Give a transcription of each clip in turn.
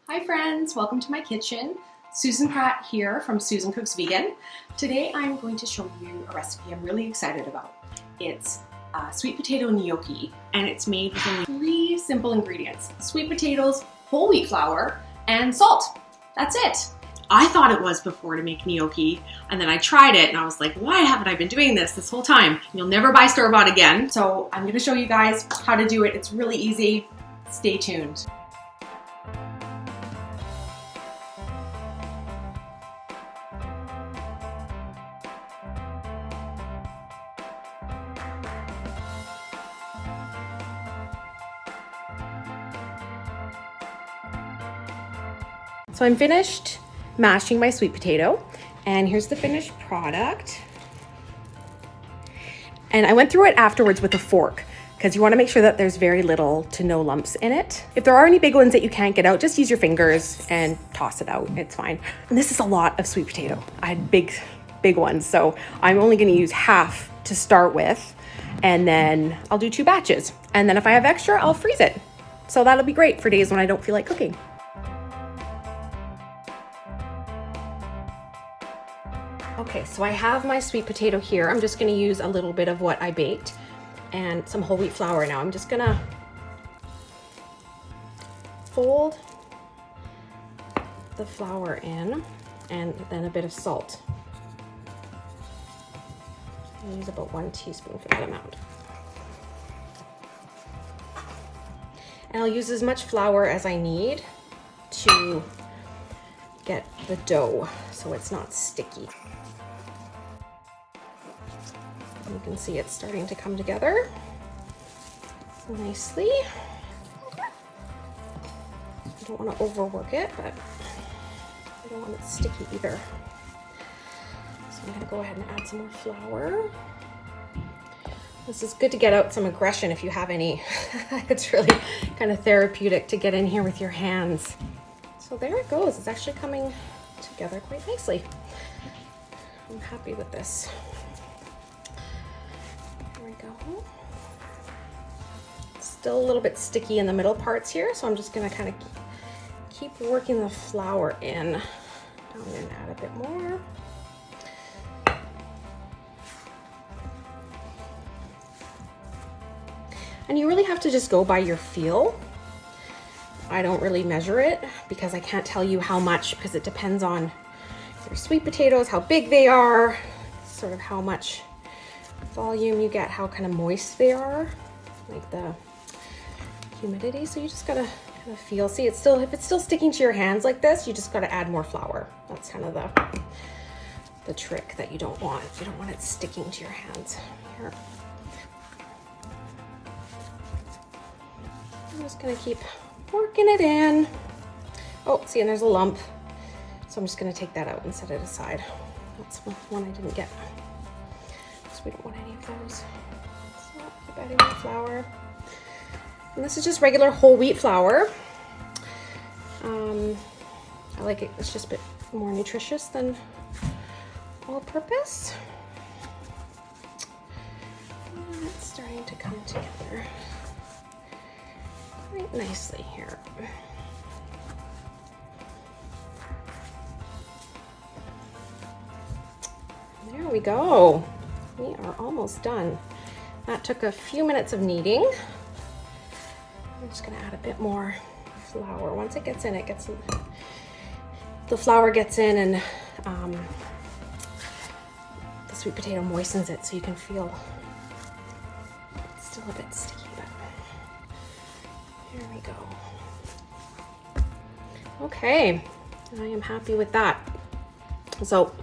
Hi friends, welcome to my kitchen. Susan Pratt here from Susan Cooks Vegan. Today I'm going to show you a recipe I'm really excited about. It's sweet potato gnocchi, and it's made with only 3 simple ingredients: sweet potatoes, whole wheat flour, and salt. That's it. I thought it was before to make gnocchi, and then I tried it and I was like, why haven't I been doing this whole time? You'll never buy store-bought again. So I'm gonna show you guys how to do it. It's really easy. Stay tuned. So I'm finished mashing my sweet potato, and here's the finished product. And I went through it afterwards with a fork because you want to make sure that there's very little to no lumps in it. If there are any big ones that you can't get out, just use your fingers and toss it out. It's fine. And this is a lot of sweet potato. I had big ones, so I'm only going to use half to start with, and then I'll do 2 batches. And then if I have extra, I'll freeze it. So that'll be great for days when I don't feel like cooking. Okay, so I have my sweet potato here. I'm just gonna use a little bit of what I baked and some whole wheat flour. Now I'm just gonna fold the flour in and then a bit of salt. I'll use about 1 teaspoon for that amount. And I'll use as much flour as I need to get the dough so it's not sticky. You can see it's starting to come together nicely. I don't want to overwork it, but I don't want it sticky either. So I'm going to go ahead and add some more flour. This is good to get out some aggression if you have any. It's really kind of therapeutic to get in here with your hands. So there it goes. It's actually coming together quite nicely. I'm happy with this. Go. Still a little bit sticky in the middle parts here, so I'm just going to kind of keep working the flour in. Now I'm going to add a bit more. And you really have to just go by your feel. I don't really measure it because I can't tell you how much, because it depends on your sweet potatoes, how big they are, sort of how much volume you get, how kind of moist they are, like the humidity. So you just gotta kind of feel. See, it's still, if it's still sticking to your hands like this, you just gotta add more flour. That's kind of the trick that you don't want. You don't want it sticking to your hands. Here, I'm just gonna keep working it in. Oh, see, and there's a lump, so I'm just gonna take that out and set it aside. That's one I didn't get. We don't want any of those. So keep adding more flour. And this is just regular whole wheat flour. I like it, it's just a bit more nutritious than all purpose. And it's starting to come together quite nicely here. There we go. We are almost done. That took a few minutes of kneading. I'm just gonna add a bit more flour. Once it gets in, the flour gets in, and the sweet potato moistens it, so you can feel it's still a bit sticky, but here we go. Okay, I am happy with that. So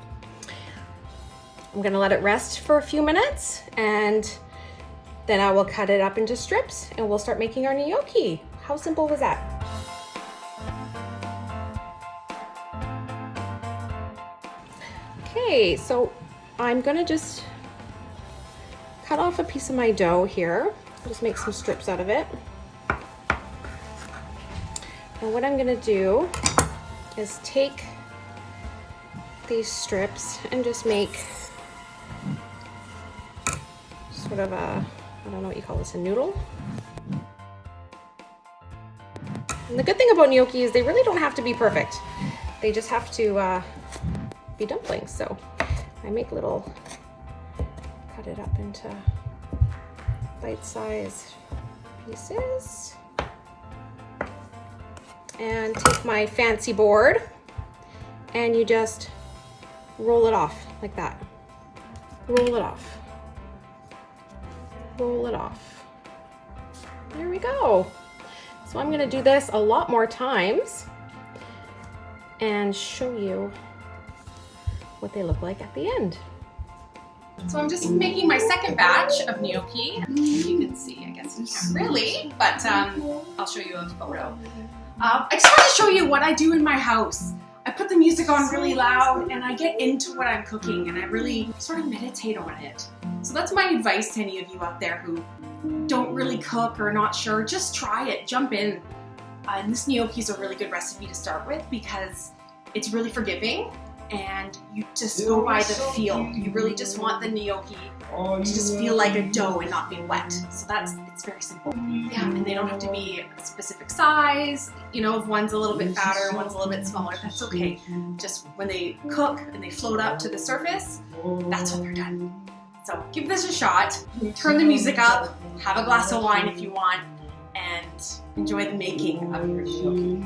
I'm gonna let it rest for a few minutes, and then I will cut it up into strips and we'll start making our gnocchi. How simple was that? Okay, so I'm gonna just cut off a piece of my dough here. I'll just make some strips out of it. And what I'm gonna do is take these strips and just make sort of a, I don't know what you call this, a noodle. And And the good thing about gnocchi is they really don't have to be perfect. They just have to be dumplings. So I make little, cut it up into bite-sized pieces. And take my fancy board and you just roll it off like that. Roll it off. Roll it off. There we go. So I'm gonna do this a lot more times and show you what they look like at the end. So I'm just making my second batch of gnocchi. You can see, I guess you can't really, but I'll show you a photo. I just want to show you what I do in my house. I put the music on really loud and I get into what I'm cooking and I really sort of meditate on it. So that's my advice to any of you out there who don't really cook or not sure. Just try it, jump in. And this gnocchi is a really good recipe to start with because it's really forgiving and you just go by the feel. You really just want the gnocchi to just feel like a dough and not be wet. So it's very simple. Yeah, and they don't have to be a specific size. You know, if one's a little bit fatter and one's a little bit smaller, that's okay. Just when they cook and they float up to the surface, that's when they're done. So give this a shot, turn the music up, have a glass of wine if you want, and enjoy the making of your gnocchi.